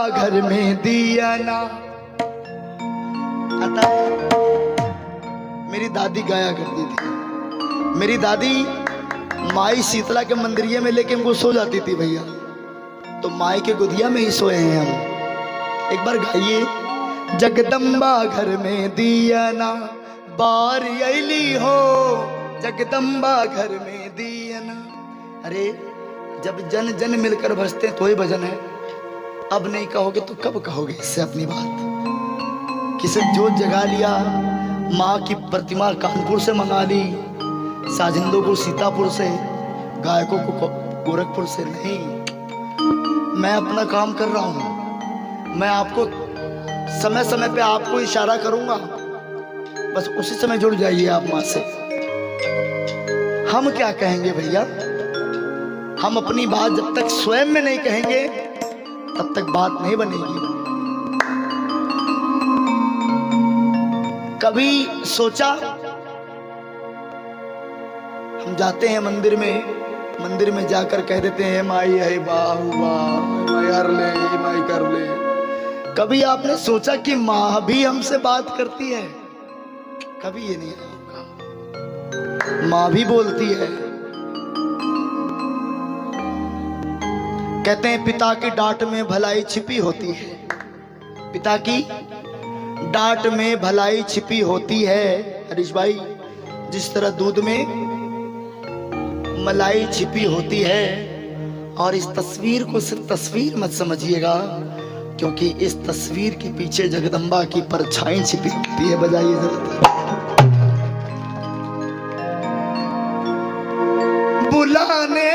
घर में दिया ना आता। मेरी दादी गाया करती थी। मेरी दादी माई शीतला के मंदिरिये में लेके हमको सो जाती थी भैया। तो माई के गुदिया में ही सोए हैं हम। एक बार गाइए। जगदम्बा घर में दिया ना बार अली हो, जगदम्बा घर में दिया ना। अरे जब जन जन मिलकर भजते तो ही भजन है। अब नहीं कहोगे तो कब कहोगे इससे अपनी बात। किसे जोत जगा लिया, माँ की प्रतिमा कानपुर से मंगा ली, साजिंदों को सीतापुर से, गायकों को गोरखपुर से। नहीं, मैं अपना काम कर रहा हूँ। मैं आपको समय समय पे आपको इशारा करूंगा, बस उसी समय जुड़ जाइए आप माँ से। हम क्या कहेंगे भैया, हम अपनी बात जब तक स्वयं में नहीं कहेंगे तब तक बात नहीं बनेगी। कभी सोचा, हम जाते हैं मंदिर में जाकर कह देते हैं माई है बाहु माई हर ले माई कर ले। कभी आपने सोचा कि माँ भी हमसे बात करती है? कभी ये नहीं होगा। माँ भी बोलती है। कहते हैं पिता की डांट में भलाई छिपी होती है। पिता की डांट में भलाई छिपी होती है हरीश भाई, जिस तरह दूध में मलाई छिपी होती है। और इस तस्वीर को सिर्फ तस्वीर मत समझिएगा, क्योंकि इस तस्वीर के पीछे जगदम्बा की परछाई छिपी होती है। बजाइए जरा। बुलाने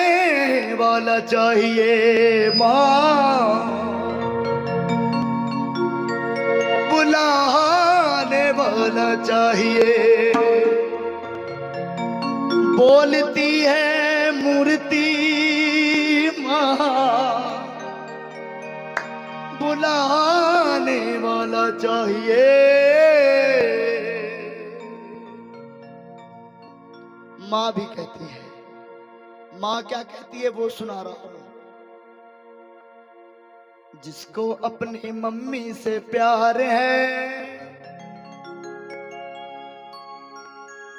वाला चाहिए माँ, बुलाने वाला चाहिए। बोलती है मूर्ति माँ, बुलाने वाला चाहिए। माँ भी कहती है। माँ क्या कहती है वो सुना रहा हूं। जिसको अपनी मम्मी से प्यार है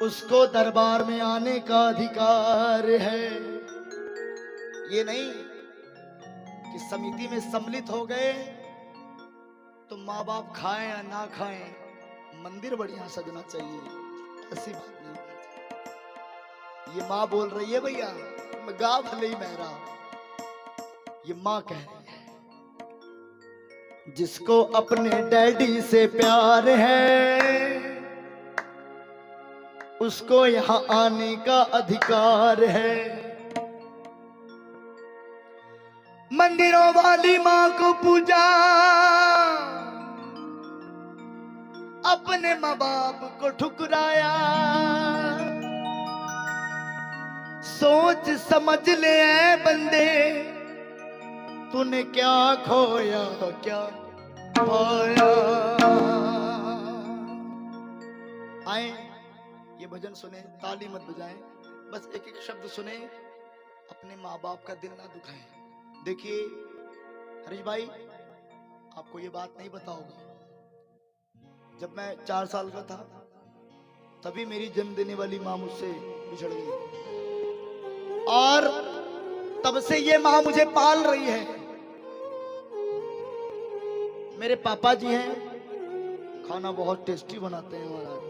उसको दरबार में आने का अधिकार है। ये नहीं कि समिति में सम्मिलित हो गए तो माँ बाप खाएं या ना खाएं, मंदिर बढ़िया सजना चाहिए, ऐसी बात नहीं। ये माँ बोल रही है भैया, गा भले ही मेरा। ये माँ कह रही है जिसको अपने डैडी से प्यार है उसको यहाँ आने का अधिकार है। मंदिरों वाली माँ को पूजा, अपने माँ बाप को ठुकराया। सोच समझ ले ऐ बंदे, तूने क्या खोया क्या पाया। आए ये भजन सुने, ताली मत बजाएं, बस एक एक शब्द सुने, अपने माँ बाप का दिल ना दुखाएं। देखिए हरीश भाई, आपको ये बात नहीं पता होगा, जब मैं 4 साल का था तभी मेरी जन्म देने वाली माँ मुझसे बिछड़ गई, और तब से ये माँ मुझे पाल रही है। मेरे पापा जी हैं, खाना बहुत टेस्टी बनाते हैं महाराज।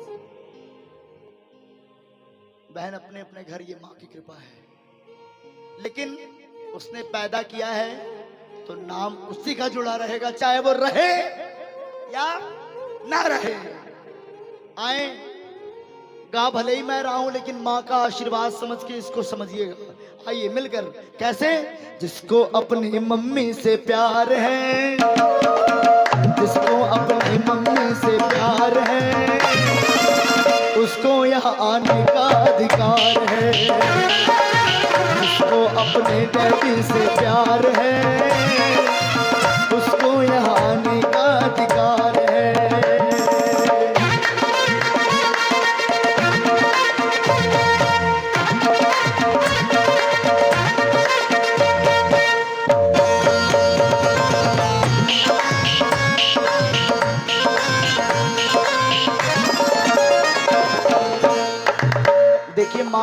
बहन अपने अपने घर, ये माँ की कृपा है। लेकिन उसने पैदा किया है तो नाम उसी का जुड़ा रहेगा, चाहे वो रहे या ना रहे। आए गा भले ही मैं रहा हूं, लेकिन माँ का आशीर्वाद समझ के इसको समझिएगा। आइए मिलकर। कैसे? जिसको अपनी मम्मी से प्यार है, जिसको अपनी मम्मी से प्यार है उसको यहाँ आने का अधिकार है। जिसको अपने डैडी से प्यार है उसको यहाँ आने का अधिकार है।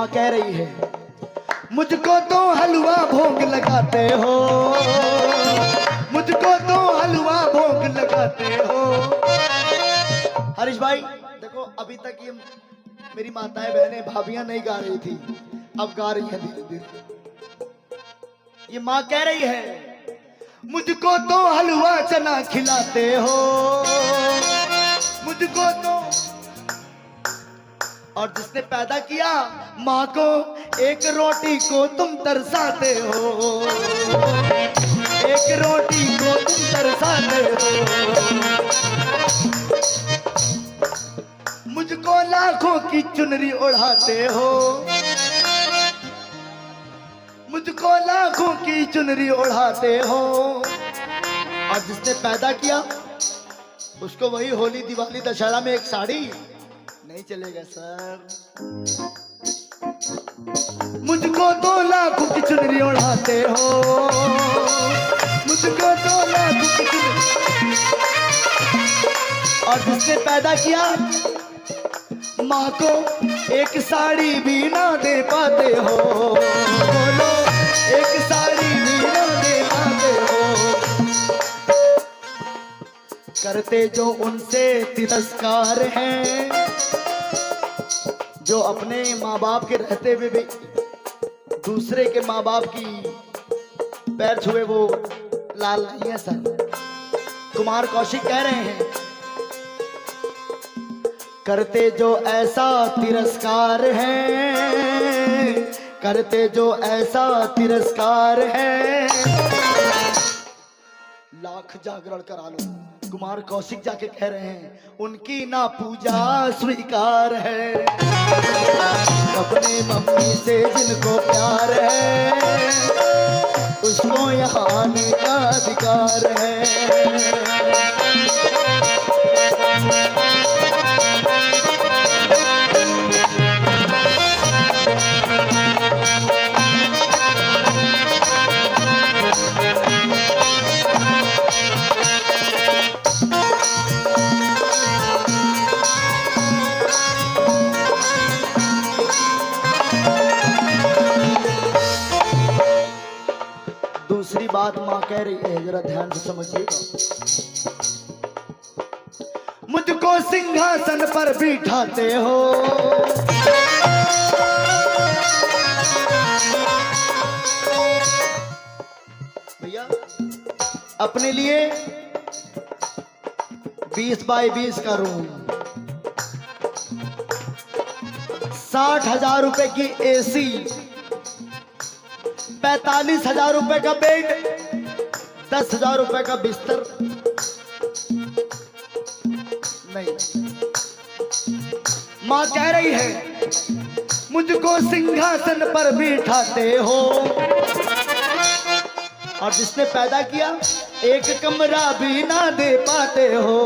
माँ कह रही है, मुझको तो हलवा भोग लगाते हो, मुझको तो हलवा भोग लगाते हो। हरीश भाई देखो, अभी तक ये मेरी माताएं बहनें भाभियां नहीं गा रही थी, अब गा रही हैं धीरे धीरे। ये माँ कह रही है, मुझको तो हलवा चना खिलाते हो, मुझको तो। और जिसने पैदा किया माँ को, एक रोटी को तुम तरसाते हो, एक रोटी को तुम तरसाते हो। मुझको लाखों की चुनरी ओढ़ाते हो, मुझको लाखों की चुनरी ओढ़ाते हो। और जिसने पैदा किया उसको वही होली दिवाली दशहरा में एक साड़ी नहीं चलेगा सर। मुझको तो लाखों की चुनरी ओढ़ाते हो, मुझको तो लाखों की चुनरी। और जिसने पैदा किया माँ को, एक साड़ी भी ना दे पाते हो, बोलो एक साड़ी भी ना दे पाते हो। करते जो उनसे तिरस्कार हैं, जो अपने माँ बाप के रहते हुए भी दूसरे के माँ बाप की पैर छुए, वो लाल नहीं है सर। कुमार कौशिक कह रहे हैं, करते जो ऐसा तिरस्कार है, करते जो ऐसा तिरस्कार है, लाख जागरण करा लो। कुमार कौशिक जाके कह रहे हैं, उनकी ना पूजा स्वीकार है। अपने मम्मी से जिनको प्यार है, उसको यहाँ आने का अधिकार है। दूसरी बात माँ कह रही है, जरा ध्यान से समझिएगा। मुझको सिंहासन पर बिठाते हो, भैया अपने लिए 20 बाई 20 का रूम, 60,000 रुपए की एसी, 45,000 रुपए का बेड, 10,000 रुपए का बिस्तर नहीं। माँ कह रही है, मुझको सिंहासन पर बिठाते हो। और जिसने पैदा किया एक कमरा भी ना दे पाते हो,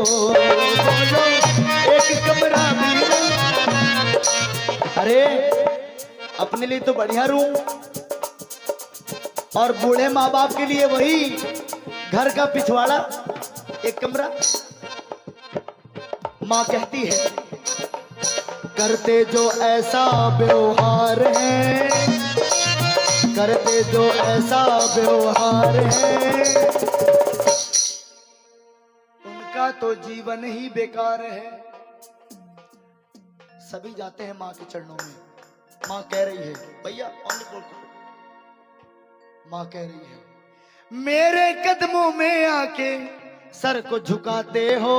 एक कमरा भी ना। अरे अपने लिए तो बढ़िया रूम, और बूढ़े माँ बाप के लिए वही घर का पिछवाड़ा एक कमरा। माँ कहती है, करते जो ऐसा व्यवहार है, करते जो ऐसा व्यवहार है, उनका तो जीवन ही बेकार है। सभी जाते हैं माँ के चरणों में। माँ कह रही है, भैया माँ कह रही है, मेरे कदमों में आके सर को झुकाते हो।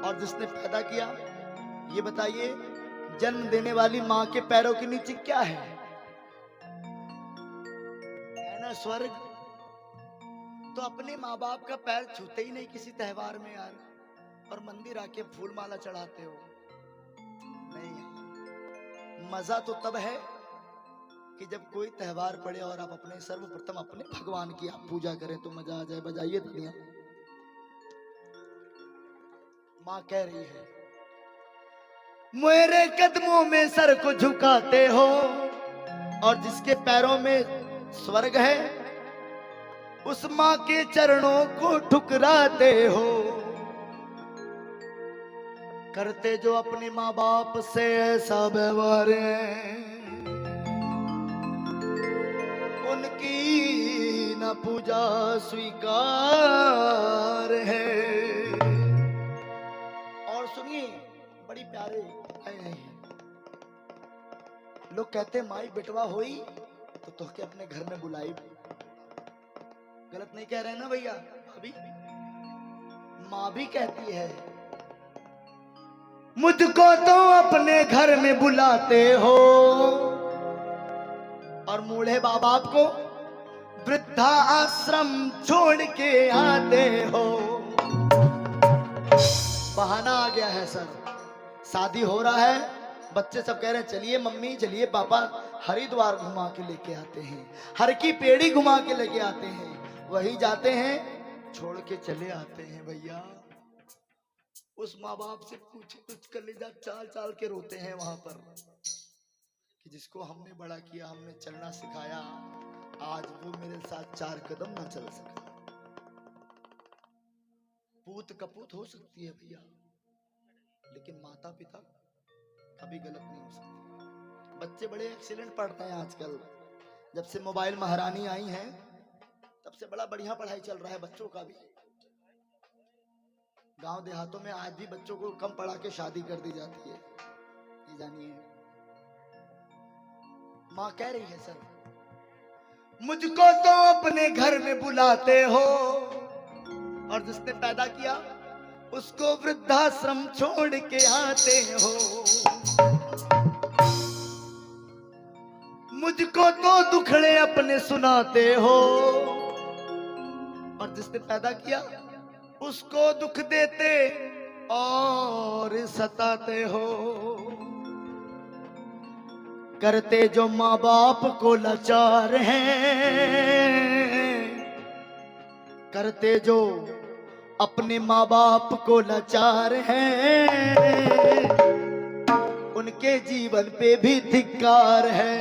और जिसने पैदा किया, ये बताइए, जन्म देने वाली माँ के पैरों के नीचे क्या है ना स्वर्ग। तो अपने माँ बाप का पैर छूते ही नहीं किसी त्योहार में यार, और मंदिर आके फूल माला चढ़ाते हो। नहीं, मजा तो तब है कि जब कोई त्योहार पड़े और आप अपने सर्वप्रथम अपने भगवान की आप पूजा करें तो मजा आ जाए। बजाइए दुनिया। माँ कह रही है, मेरे कदमों में सर को झुकाते हो, और जिसके पैरों में स्वर्ग है उस माँ के चरणों को ठुकराते हो। करते जो अपने माँ बाप से ऐसा व्यवहार है, उनकी न पूजा स्वीकार है। और सुनिए, बड़ी प्यारे हैं। लोग कहते माई बेटवा होई तो तोहके अपने घर में बुलाई। गलत नहीं कह रहे ना भैया? अभी माँ भी कहती है मुझको तो अपने घर में बुलाते हो, और मूढ़े माँ बाप को वृद्धा आश्रम छोड़ के आते हो। बहाना आ गया है सर, शादी हो रहा है, बच्चे सब कह रहे हैं चलिए मम्मी चलिए पापा हरिद्वार घुमा के लेके आते हैं, हर की पेड़ी घुमा के लेके आते हैं। वही जाते हैं छोड़ के चले आते हैं। भैया उस माँ बाप से पूछे तो कलेजा चाल चाल के रोते हैं वहां पर कि जिसको हमने बड़ा किया, हमने चलना सिखाया, आज वो मेरे साथ 4 कदम ना चल सका। पूत कपूत हो सकती है भैया, लेकिन माता पिता कभी गलत नहीं हो सकती। बच्चे बड़े एक्सीलेंट पढ़ते हैं आजकल, जब से मोबाइल महारानी आई हैं तब से बड़ा बढ़िया पढ़ाई चल रहा है बच्चों का भी। गांव देहातों में आज भी बच्चों को कम पढ़ा के शादी कर दी जाती है, ये जानिए। माँ कह रही है सर मुझको तो अपने घर में बुलाते हो, और जिसने पैदा किया उसको वृद्धाश्रम छोड़ के आते हो। मुझको तो दुखड़े अपने सुनाते हो, और जिसने पैदा किया उसको दुख देते और सताते हो। करते जो माँ बाप को लाचार हैं, करते जो अपने माँ बाप को लाचार हैं, उनके जीवन पे भी धिक्कार है।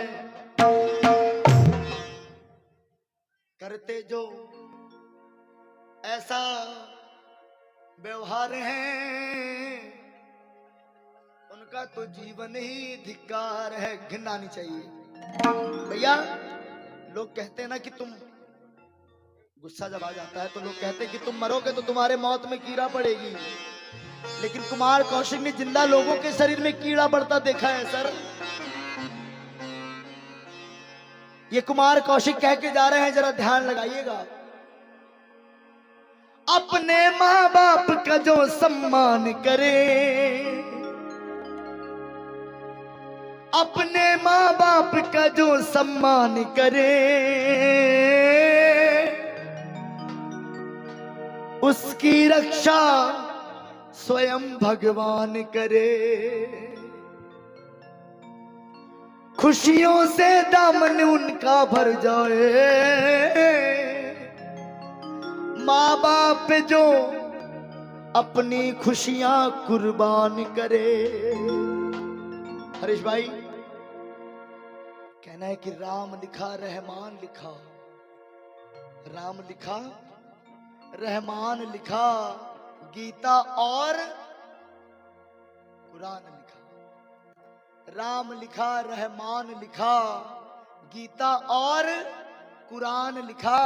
करते जो ऐसा व्यवहार है, उनका तो जीवन ही धिक्कार है। घिनना नहीं चाहिए भैया। लोग कहते हैं ना कि तुम, गुस्सा जब आ जाता है तो लोग कहते हैं कि तुम मरोगे तो तुम्हारे मौत में कीड़ा पड़ेगी, लेकिन कुमार कौशिक ने जिंदा लोगों के शरीर में कीड़ा पड़ता देखा है सर। ये कुमार कौशिक कह के जा रहे हैं, जरा ध्यान लगाइएगा। अपने माँ बाप का जो सम्मान करे, अपने माँ बाप का जो सम्मान करे, उसकी रक्षा स्वयं भगवान करे। खुशियों से दामन उनका भर जाए, माँ बाप जो अपनी खुशियां कुर्बान करे। हरीश भाई कहना है कि राम लिखा रहमान लिखा, राम लिखा रहमान लिखा, गीता और कुरान लिखा। राम लिखा रहमान लिखा, गीता और कुरान लिखा,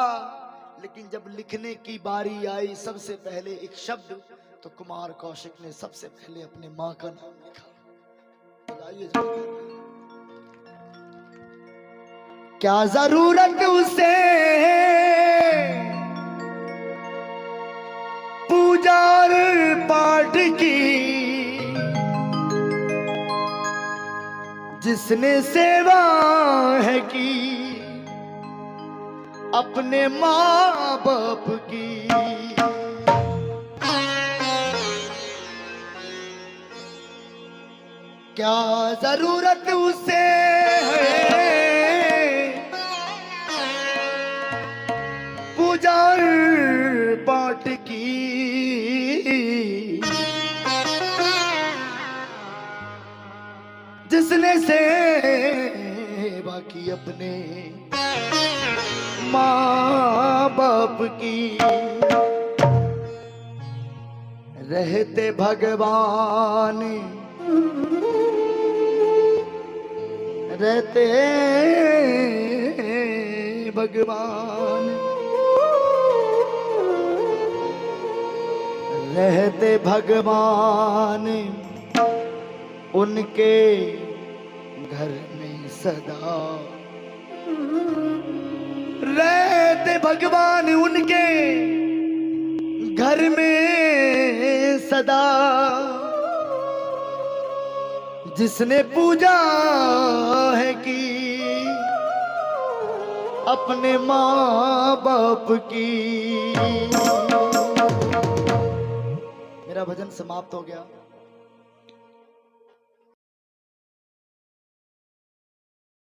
लेकिन जब लिखने की बारी आई सबसे पहले एक शब्द, तो कुमार कौशिक ने सबसे पहले अपने मां का नाम लिखा। क्या जरूरत उसे पूजा और पाठ की, जिसने सेवा है की अपने माँ बाप की। क्या जरूरत उसे है पूजा पाठ की, जिसने सेवा की अपने माँ बाप की। रहते भगवान, रहते भगवान, रहते भगवान उनके घर में सदा, रहते भगवान उनके घर में सदा। जिसने पूजा है की अपने माँ बाप की। मेरा भजन समाप्त हो गया।